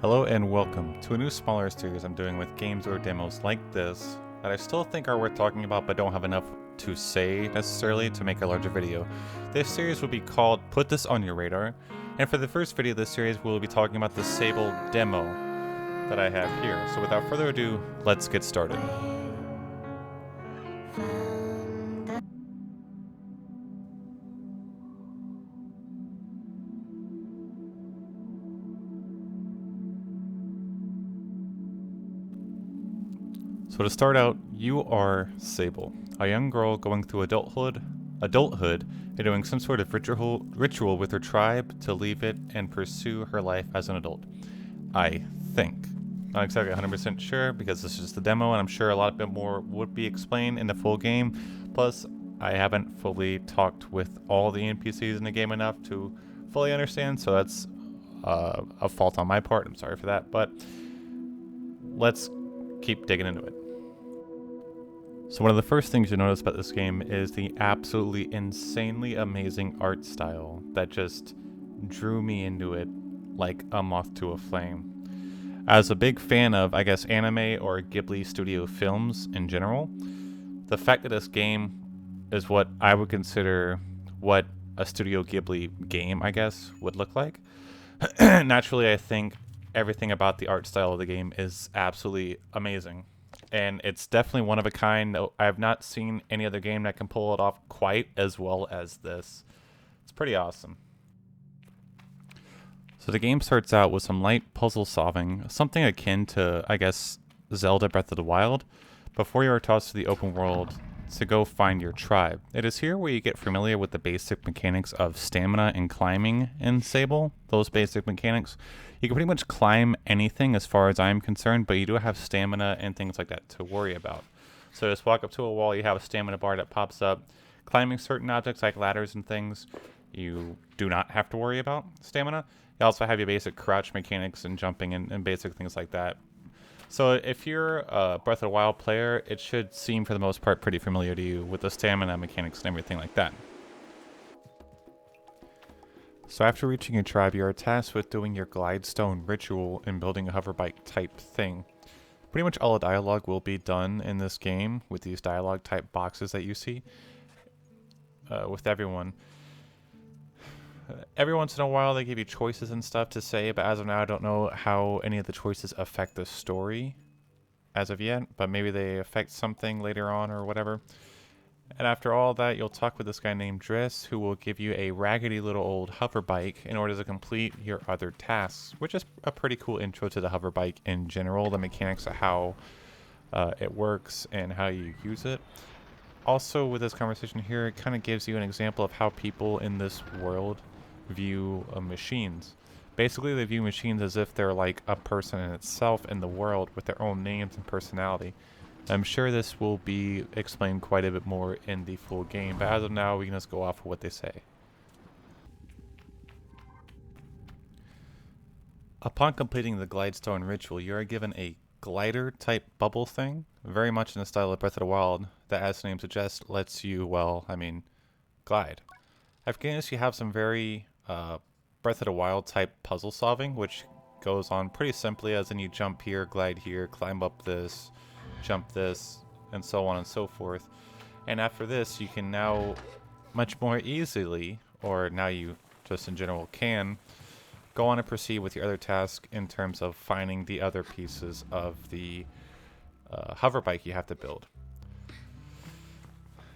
Hello and welcome to a new smaller series I'm doing with games or demos like this that I still think are worth talking about but don't have enough to say necessarily to make a larger video. This series will be called Put This On Your Radar, and for the first video of this series we'll be talking about the SABEL demo that I have here. So without further ado, let's get started. So to start out, you are SABEL, a young girl going through adulthood and doing some sort of ritual with her tribe to leave it and pursue her life as an adult. I think. Not exactly 100% sure because this is just the demo and I'm sure a lot bit more would be explained in the full game. Plus, I haven't fully talked with all the NPCs in the game enough to fully understand, so that's a fault on my part. I'm sorry for that, but let's keep digging into it. So one of the first things you notice about this game is the absolutely insanely amazing art style that just drew me into it like a moth to a flame. As a big fan of, I guess, anime or Ghibli studio films in general, the fact that this game is what I would consider what a Studio Ghibli game, I guess, would look like. Naturally, I think everything about the art style of the game is absolutely amazing. And it's definitely one of a kind. I have not seen any other game that can pull it off quite as well as this. It's pretty awesome. So the game starts out with some light puzzle solving, something akin to, I guess, Zelda Breath of the Wild, before you are tossed to the open world to go find your tribe. It is here where you get familiar with the basic mechanics of stamina and climbing in SABEL. Those basic mechanics. You can pretty much climb anything as far as I'm concerned, but you do have stamina and things like that to worry about. So just walk up to a wall, you have a stamina bar that pops up. Climbing certain objects like ladders and things, you do not have to worry about stamina. You also have your basic crouch mechanics and jumping and basic things like that. So if you're a Breath of the Wild player, it should seem for the most part pretty familiar to you with the stamina mechanics and everything like that. So after reaching your tribe, you are tasked with doing your glidestone ritual and building a hoverbike type thing. Pretty much all the dialogue will be done in this game with these dialogue type boxes that you see with everyone. Every once in a while they give you choices and stuff to say, but as of now I don't know how any of the choices affect the story as of yet, but maybe they affect something later on or whatever. And after all that, you'll talk with this guy named Driss, who will give you a raggedy little old hoverbike in order to complete your other tasks, which is a pretty cool intro to the hoverbike in general, the mechanics of how it works and how you use it. Also, with this conversation here, it kind of gives you an example of how people in this world view machines. Basically, they view machines as if they're like a person in itself in the world with their own names and personality. I'm sure this will be explained quite a bit more in the full game, but as of now, we can just go off of what they say. Upon completing the glidestone ritual, you are given a glider type bubble thing, very much in the style of Breath of the Wild, that as the name suggests, lets you, well, glide. I've guessed you have some very Breath of the Wild type puzzle solving, which goes on pretty simply, as in you jump here, glide here, climb up this, jump this, and so on and so forth. And after this, you can now much more easily, or now you just in general can, go on and proceed with your other task in terms of finding the other pieces of the hoverbike you have to build.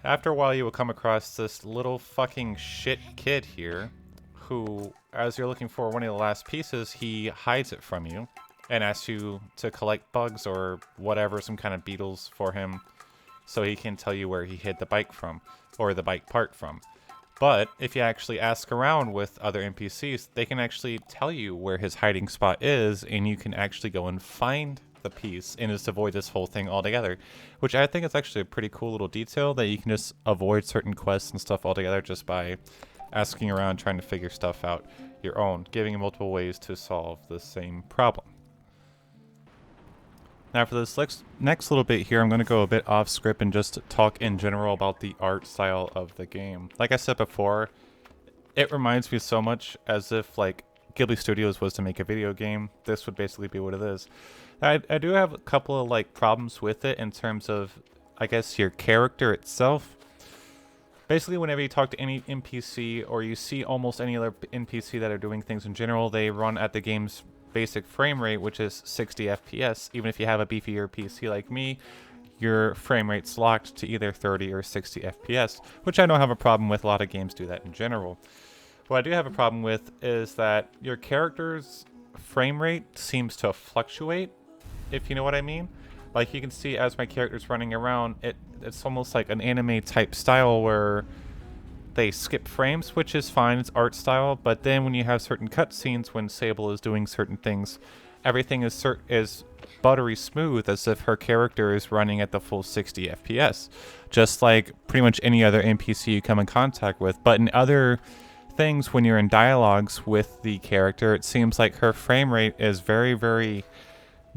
After a while, you will come across this little fucking shit kid here who, as you're looking for one of the last pieces, he hides it from you and asks you to collect bugs or whatever, some kind of beetles for him, so he can tell you where he hid the bike from, or the bike part from. But if you actually ask around with other NPCs, they can actually tell you where his hiding spot is, and you can actually go and find the piece and just avoid this whole thing altogether, which I think is actually a pretty cool little detail, that you can just avoid certain quests and stuff altogether just by asking around, trying to figure stuff out your own, giving you multiple ways to solve the same problem. Now for this next little bit here, I'm going to go a bit off script and just talk in general about the art style of the game. Like I said before, it reminds me so much as if like Ghibli Studios was to make a video game, this would basically be what it is. I do have a couple of like problems with it in terms of, I guess, your character itself. Basically, whenever you talk to any NPC or you see almost any other NPC that are doing things in general, they run at the game's basic frame rate, which is 60 FPS. Even if you have a beefier PC like me, your frame rate's locked to either 30 or 60 FPS, which I don't have a problem with. A lot of games do that in general. What I do have a problem with is that your character's frame rate seems to fluctuate, if you know what I mean. Like, you can see as my character's running around, it's almost like an anime type style where they skip frames, which is fine, it's art style, but then when you have certain cutscenes when SABEL is doing certain things, everything is buttery smooth, as if her character is running at the full 60 FPS, just like pretty much any other NPC you come in contact with. But in other things, when you're in dialogues with the character, it seems like her frame rate is very, very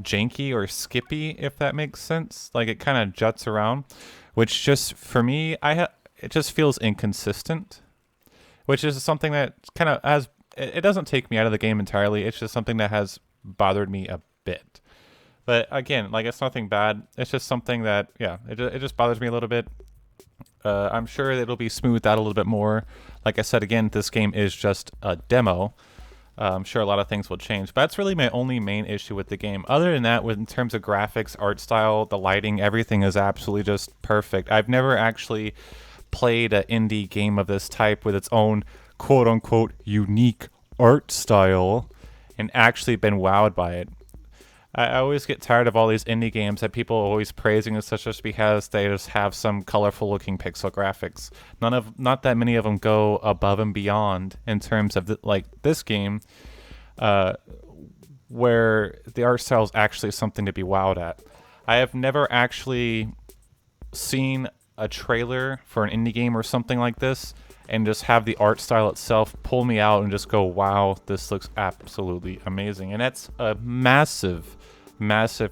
janky or skippy, if that makes sense. Like, it kind of juts around, which just, for me, it just feels inconsistent, which is something that kind of has, it doesn't take me out of the game entirely, it's just something that has bothered me a bit. But again, like, it's nothing bad, it's just something that, yeah, it just bothers me a little bit. I'm sure it'll be smoothed out a little bit more. Like I said, again, this game is just a demo. I'm sure a lot of things will change, but that's really my only main issue with the game. Other than that, in terms of graphics, art style, the lighting, everything is absolutely just perfect. I've never actually played an indie game of this type with its own quote-unquote unique art style and actually been wowed by it. I always get tired of all these indie games that people are always praising and such, just because they just have some colorful looking pixel graphics. Not that many of them go above and beyond in terms of like this game, where the art style is actually something to be wowed at. I have never actually seen a trailer for an indie game or something like this and just have the art style itself pull me out and just go, wow, this looks absolutely amazing. And that's a massive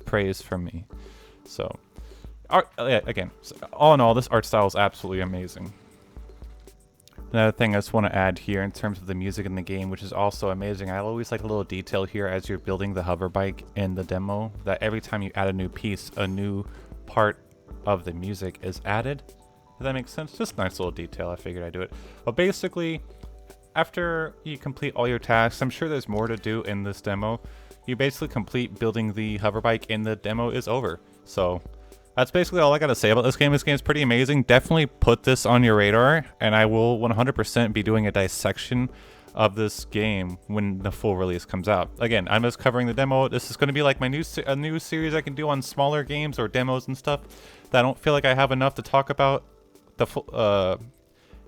praise from me. So, again, all in all, this art style is absolutely amazing. Another thing I just want to add here in terms of the music in the game, which is also amazing, I always like a little detail here as you're building the hover bike in the demo, that every time you add a new piece, a new part of the music is added. Does that make sense? Just a nice little detail. I figured I'd do it. But basically, after you complete all your tasks, I'm sure there's more to do in this demo. You basically complete building the hover bike and the demo is over. So that's basically all I gotta say about this game. This game is pretty amazing. Definitely put this on your radar, and I will 100% be doing a dissection of this game when the full release comes out. Again, I'm just covering the demo. This is going to be like my new series I can do on smaller games or demos and stuff that I don't feel like I have enough to talk about the full,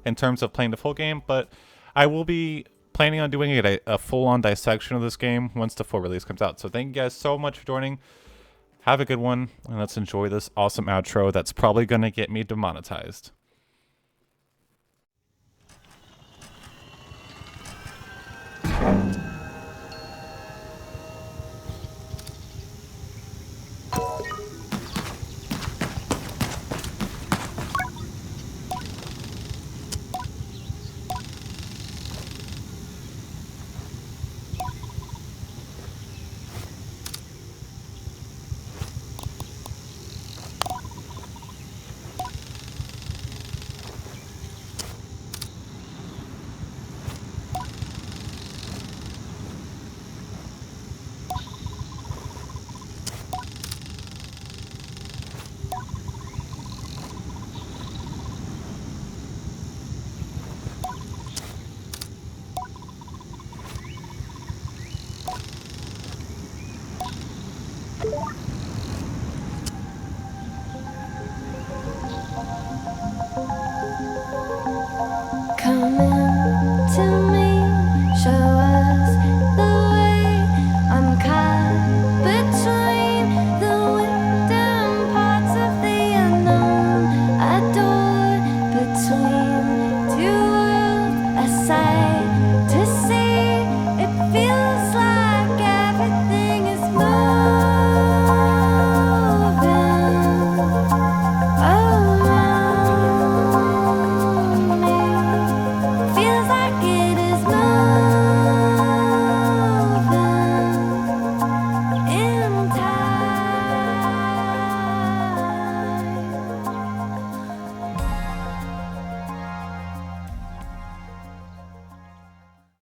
in terms of playing the full game, but I will be planning on doing a full-on dissection of this game once the full release comes out. So thank you guys so much for joining. Have a good one, and let's enjoy this awesome outro that's probably going to get me demonetized.